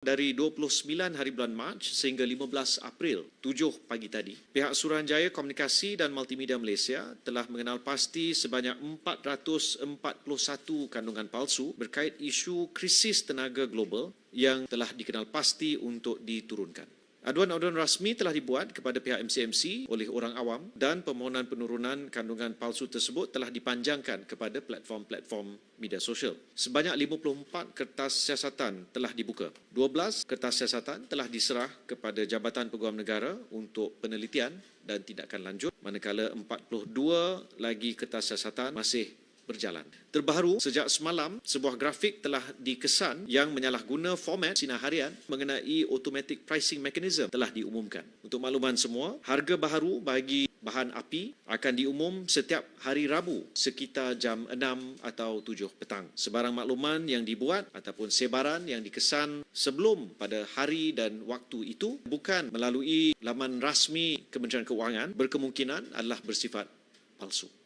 Dari 29 hari bulan Mac sehingga 15 April 7 pagi tadi, pihak Suruhanjaya Komunikasi dan Multimedia Malaysia telah mengenal pasti sebanyak 441 kandungan palsu berkait isu krisis tenaga global yang telah dikenal pasti untuk diturunkan. Aduan-aduan rasmi telah dibuat kepada pihak MCMC oleh orang awam dan permohonan penurunan kandungan palsu tersebut telah dipanjangkan kepada platform-platform media sosial. Sebanyak 54 kertas siasatan telah dibuka. 12 kertas siasatan telah diserah kepada Jabatan Peguam Negara untuk penelitian dan tindakan lanjut, manakala 42 lagi kertas siasatan masih berjalan. Terbaru, sejak semalam, sebuah grafik telah dikesan yang menyalahguna format sinar harian mengenai automatic pricing mechanism telah diumumkan. Untuk makluman semua, harga baharu bagi bahan api akan diumum setiap hari Rabu sekitar jam 6 atau 7 petang. Sebarang makluman yang dibuat ataupun sebaran yang dikesan sebelum pada hari dan waktu itu bukan melalui laman rasmi Kementerian Keuangan berkemungkinan adalah bersifat palsu.